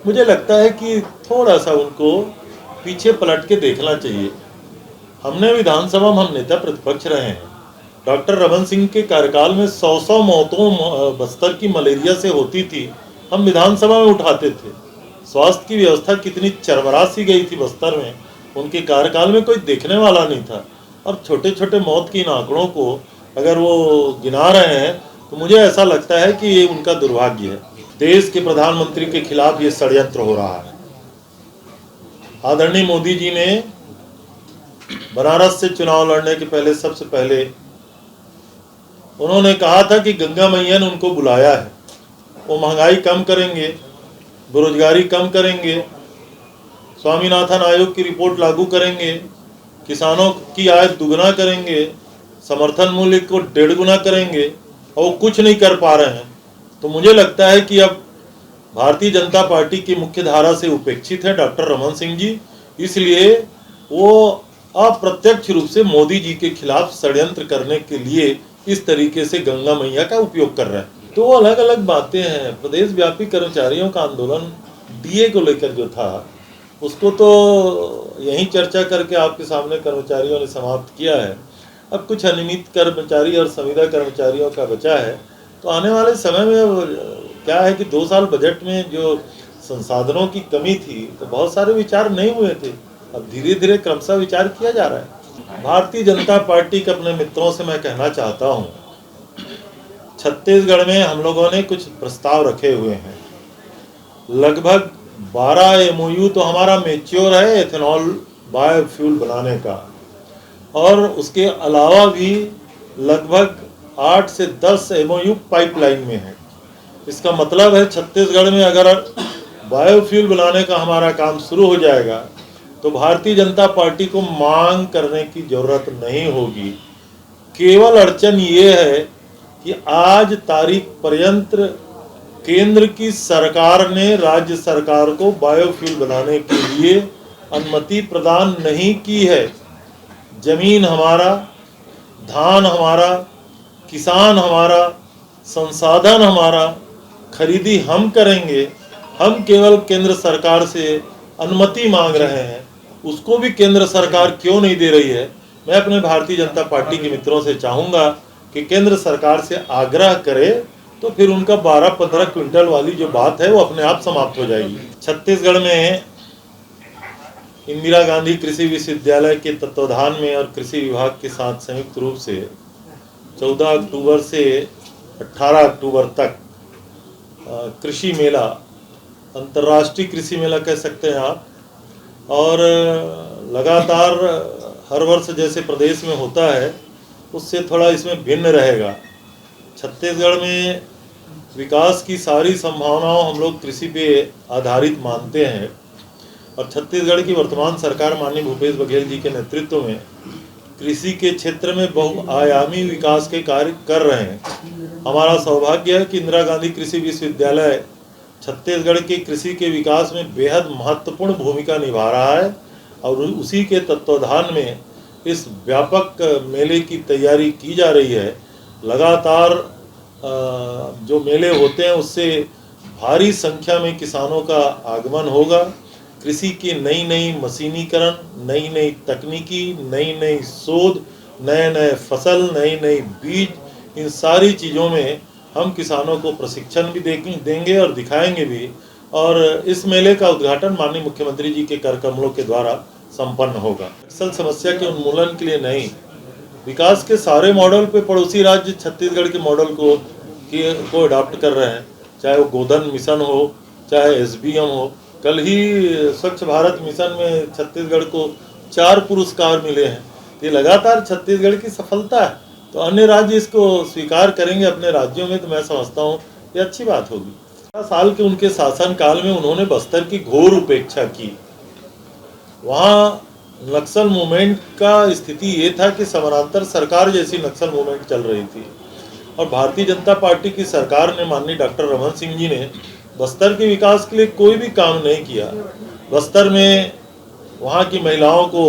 मुझे लगता है कि थोड़ा सा उनको पीछे पलट के देखना चाहिए। हमने विधानसभा में हम नेता प्रतिपक्ष रहे हैं। डॉक्टर रमन सिंह के कार्यकाल में 100 मौतों बस्तर की मलेरिया से होती थी, हम विधानसभा में उठाते थे। स्वास्थ्य की व्यवस्था कितनी चरमरा सी गई थी बस्तर में, उनके कार्यकाल में कोई देखने वाला नहीं था। और छोटे छोटे मौत की इन आंकड़ों को अगर वो गिना रहे हैं तो मुझे ऐसा लगता है कि ये उनका दुर्भाग्य है। देश के प्रधानमंत्री के खिलाफ ये षड्यंत्र हो रहा है। आदरणीय मोदी जी ने बनारस से चुनाव लड़ने के पहले सबसे पहले उन्होंने कहा था कि गंगा मैया ने उनको बुलाया है, वो महंगाई कम करेंगे, बेरोजगारी कम करेंगे, स्वामीनाथन आयोग की रिपोर्ट लागू करेंगे, किसानों की आय दुगना करेंगे, समर्थन मूल्य को 1.5 गुना करेंगे, और वो कुछ नहीं कर पा रहे हैं। तो मुझे लगता है कि अब भारतीय जनता पार्टी की मुख्य धारा से उपेक्षित है डॉक्टर रमन सिंह जी, इसलिए वो अप्रत्यक्ष रूप से मोदी जी के खिलाफ षड्यंत्र करने के लिए इस तरीके से गंगा मैया का उपयोग कर रहे हैं। तो अलग अलग बातें हैं। प्रदेश व्यापी कर्मचारियों का आंदोलन डीए को लेकर जो था उसको तो यही चर्चा करके आपके सामने कर्मचारियों ने समाप्त किया है। अब कुछ अनियमित कर्मचारी और संविदा कर्मचारियों का बचा है। तो आने वाले समय में क्या है कि 2 साल बजट में जो संसाधनों की कमी थी तो बहुत सारे विचार नहीं हुए थे, अब धीरे धीरे क्रमशः विचार किया जा रहा है। भारतीय जनता पार्टी के अपने मित्रों से मैं कहना चाहता हूँ, छत्तीसगढ़ में हम लोगों ने कुछ प्रस्ताव रखे हुए हैं। लगभग 12 एमओयू तो हमारा मेच्योर है एथेनॉल बायोफ्यूल बनाने का, और उसके अलावा भी लगभग 8 से 10 एमओयू पाइपलाइन में है। इसका मतलब है छत्तीसगढ़ में अगर बायोफ्यूल बनाने का हमारा काम शुरू हो जाएगा तो भारतीय जनता पार्टी को मांग करने की जरूरत नहीं होगी। केवल अड़चन ये है कि आज तारीख पर्यंत केंद्र की सरकार ने राज्य सरकार को बायोफ्यूल बनाने के लिए अनुमति प्रदान नहीं की है। जमीन हमारा, धान हमारा, किसान हमारा, संसाधन हमारा, खरीदी हम करेंगे। हम केवल केंद्र सरकार से अनुमति मांग रहे हैं, उसको भी केंद्र सरकार क्यों नहीं दे रही है। मैं अपने भारतीय जनता पार्टी के मित्रों से चाहूँगा कि केंद्र सरकार से आग्रह करे तो फिर उनका 12-15 क्विंटल वाली जो बात है वो अपने आप समाप्त हो जाएगी। छत्तीसगढ़ में इंदिरा गांधी कृषि विश्वविद्यालय के तत्वाधान में और कृषि विभाग के साथ संयुक्त रूप से 14 अक्टूबर से 18 अक्टूबर तक कृषि मेला, अंतर्राष्ट्रीय कृषि मेला कह सकते हैं आप, और लगातार हर वर्ष जैसे प्रदेश में होता है उससे थोड़ा इसमें भिन्न रहेगा। छत्तीसगढ़ में विकास की सारी संभावनाओं हम लोग कृषि पे आधारित मानते हैं, और छत्तीसगढ़ की वर्तमान सरकार माननीय भूपेश बघेल जी के नेतृत्व में कृषि के क्षेत्र में बहुआयामी विकास के कार्य कर रहे हैं। हमारा सौभाग्य है कि इंदिरा गांधी कृषि विश्वविद्यालय छत्तीसगढ़ के कृषि के विकास में बेहद महत्वपूर्ण भूमिका निभा रहा है, और उसी के तत्वाधान में इस व्यापक मेले की तैयारी की जा रही है। लगातार जो मेले होते हैं उससे भारी संख्या में किसानों का आगमन होगा। कृषि की नई नई मशीनीकरण, नई नई तकनीकी, नई नई शोध, नए नए फसल, नई नई बीज, इन सारी चीज़ों में हम किसानों को प्रशिक्षण भी देंगे और दिखाएंगे भी। और इस मेले का उद्घाटन माननीय मुख्यमंत्री जी के कर कमलों के द्वारा संपन्न होगा। नक्सल समस्या के उन्मूलन के लिए नहीं, विकास के सारे मॉडल पे पड़ोसी राज्य छत्तीसगढ़ के मॉडल को अडॉप्ट कर रहे हैं, चाहे वो गोधन मिशन हो, चाहे एसबीएम हो। कल ही स्वच्छ भारत मिशन में छत्तीसगढ़ को 4 पुरस्कार मिले हैं। ये लगातार छत्तीसगढ़ की सफलता है, तो अन्य राज्य इसको स्वीकार करेंगे अपने राज्यों में, तो मैं समझता हूँ ये अच्छी बात होगी। 12 साल के उनके शासन काल में उन्होंने बस्तर की घोर उपेक्षा की। वहाँ नक्सल मूवमेंट का स्थिति ये था कि समानांतर सरकार जैसी नक्सल मूवमेंट चल रही थी, और भारतीय जनता पार्टी की सरकार ने, माननीय डॉक्टर रमन सिंह जी ने बस्तर के विकास के लिए कोई भी काम नहीं किया। बस्तर में वहाँ की महिलाओं को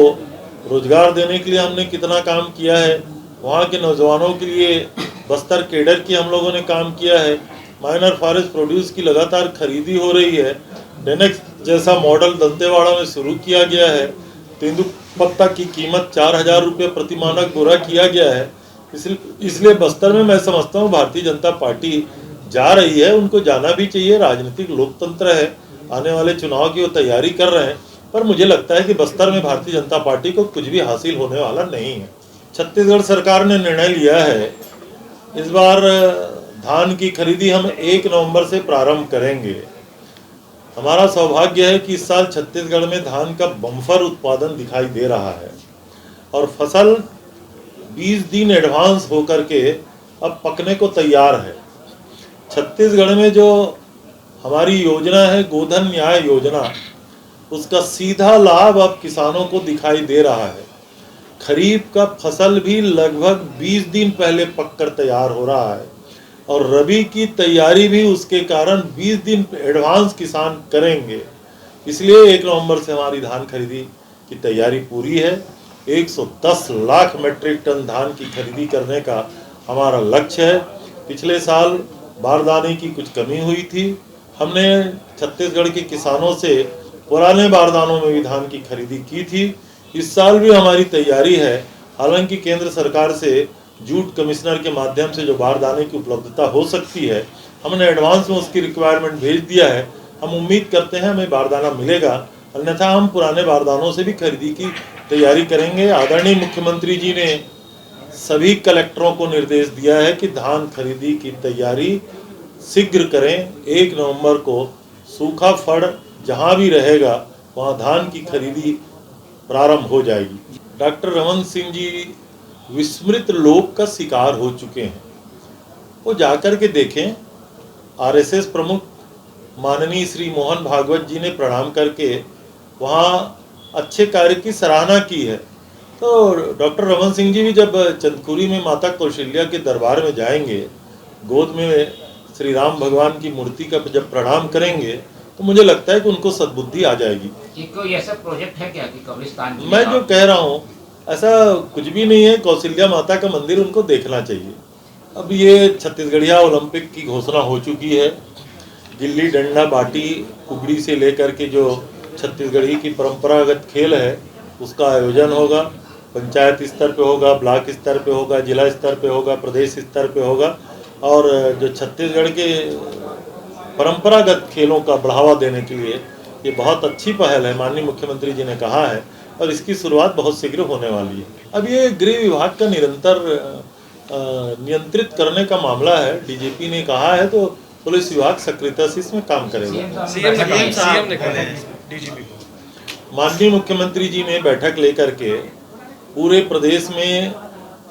रोजगार देने के लिए हमने कितना काम किया है, वहाँ के नौजवानों के लिए बस्तर केडर की हम लोगों ने काम किया है। माइनर फॉरेस्ट प्रोड्यूस की लगातार खरीदी हो रही है, डेनेक्स जैसा मॉडल दंतेवाड़ा में शुरू किया गया है। तेंदुपत्ता की कीमत 4,000 रुपये प्रति मानक बोरा किया गया है। इसलिए बस्तर में मैं समझता हूँ भारतीय जनता पार्टी जा रही है, उनको जाना भी चाहिए। राजनीतिक लोकतंत्र है, आने वाले चुनाव की वो तैयारी कर रहे हैं, पर मुझे लगता है कि बस्तर में भारतीय जनता पार्टी को कुछ भी हासिल होने वाला नहीं है। छत्तीसगढ़ सरकार ने निर्णय लिया है इस बार धान की खरीदी हम 1 नवंबर से प्रारंभ करेंगे। हमारा सौभाग्य है कि इस साल छत्तीसगढ़ में धान का बम्पर उत्पादन दिखाई दे रहा है और फसल 20 दिन एडवांस होकर के अब पकने को तैयार है। छत्तीसगढ़ में जो हमारी योजना है गोधन न्याय योजना, उसका सीधा लाभ अब किसानों को दिखाई दे रहा है। खरीफ का फसल भी लगभग 20 दिन पहले पककर तैयार हो रहा है और रबी की तैयारी भी उसके कारण 20 दिन एडवांस किसान करेंगे। इसलिए 1 नवंबर से हमारी धान खरीदी की तैयारी पूरी है। 110 लाख मीट्रिक टन धान की खरीदी करने का हमारा लक्ष्य है। पिछले साल बारदाने की कुछ कमी हुई थी, हमने छत्तीसगढ़ के किसानों से पुराने बारदानों में भी धान की खरीदी की थी। इस साल भी हमारी तैयारी है। हालांकि केंद्र सरकार से जूट कमिश्नर के माध्यम से जो बारदाने की उपलब्धता हो सकती है, हमने एडवांस में उसकी रिक्वायरमेंट भेज दिया है। हम उम्मीद करते हैं हमें बारदाना मिलेगा, अन्यथा हम पुराने बारदानों से भी खरीदी की तैयारी करेंगे। आदरणीय मुख्यमंत्री जी ने सभी कलेक्टरों को निर्देश दिया है कि धान खरीदी की तैयारी शीघ्र करें। 1 नवंबर को सूखा फड़ जहां भी रहेगा वहां धान की खरीदी प्रारंभ हो जाएगी। डॉक्टर रमन सिंह जी विस्मृत लोक का शिकार हो चुके हैं। वो जाकर के देखें, आरएसएस प्रमुख माननीय श्री मोहन भागवत जी ने प्रणाम करके वहाँ अच्छे कार्य की सराहना की है। तो डॉक्टर रमन सिंह जी भी जब चंदखुरी में माता कौशल्या के दरबार में जाएंगे, गोद में श्री राम भगवान की मूर्ति का जब प्रणाम करेंगे, तो मुझे लगता है कि उनको सद्बुद्धि आ जाएगी। कोई ऐसा प्रोजेक्ट है क्या कि कब्रिस्तान? मैं जो कह रहा हूँ ऐसा कुछ भी नहीं है। कौशल्या माता का मंदिर उनको देखना चाहिए। अब ये छत्तीसगढ़िया ओलंपिक की घोषणा हो चुकी है। गिल्ली डंडा बाटी कुगड़ी से लेकर के जो छत्तीसगढ़ी की परंपरागत खेल है उसका आयोजन होगा। पंचायत स्तर पे होगा, ब्लॉक स्तर पे होगा, जिला स्तर पे होगा, प्रदेश स्तर पे होगा। और जो छत्तीसगढ़ के परंपरागत खेलों का बढ़ावा देने के लिए ये बहुत अच्छी पहल है, माननीय मुख्यमंत्री जी ने कहा है, और इसकी शुरुआत बहुत शीघ्र होने वाली है। अब ये गृह विभाग का निरंतर नियंत्रित करने का मामला है। डीजीपी ने कहा है तो पुलिस विभाग सक्रियता से इसमें काम करेगा। सीएम ने कहा डीजीपी को। माननीय मुख्यमंत्री जी ने बैठक लेकर के पूरे प्रदेश में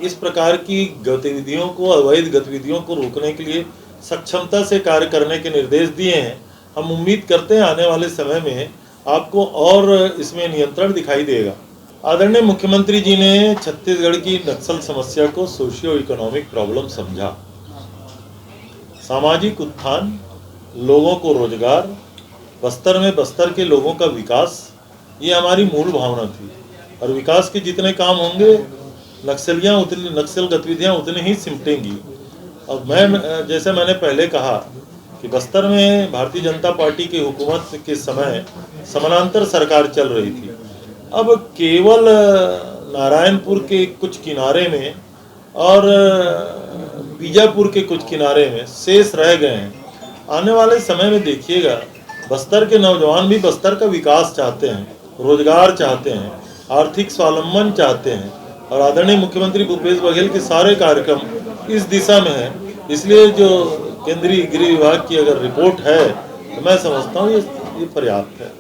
इस प्रकार की गतिविधियों को, अवैध गतिविधियों को रोकने के लिए सक्षमता से कार्य करने के निर्देश दिए हैं। हम उम्मीद करते हैं आने वाले समय में आपको और इसमें नियंत्रण दिखाई देगा। आदरणीय मुख्यमंत्री जी ने छत्तीसगढ़ की नक्सल समस्या को सोशियो इकोनॉमिक प्रॉब्लम समझा। सामाजिक उत्थान, लोगों को रोजगार, बस्तर में बस्तर के लोगों का विकास, ये हमारी मूल भावना थी। और विकास के जितने काम होंगे नक्सल गतिविधियाँ उतनी ही सिमटेंगी। और मैं जैसे मैंने पहले कहा कि बस्तर में भारतीय जनता पार्टी की हुकूमत के समय समानांतर सरकार चल रही थी। अब केवल नारायणपुर के कुछ किनारे में और बीजापुर के कुछ किनारे में शेष रह गए हैं। आने वाले समय में देखिएगा, बस्तर के नौजवान भी बस्तर का विकास चाहते हैं, रोजगार चाहते हैं, आर्थिक स्वावलंबन चाहते हैं। और आदरणीय मुख्यमंत्री भूपेश बघेल के सारे कार्यक्रम इस दिशा में है। इसलिए जो केंद्रीय गृह विभाग की अगर रिपोर्ट है तो मैं समझता हूँ ये पर्याप्त है।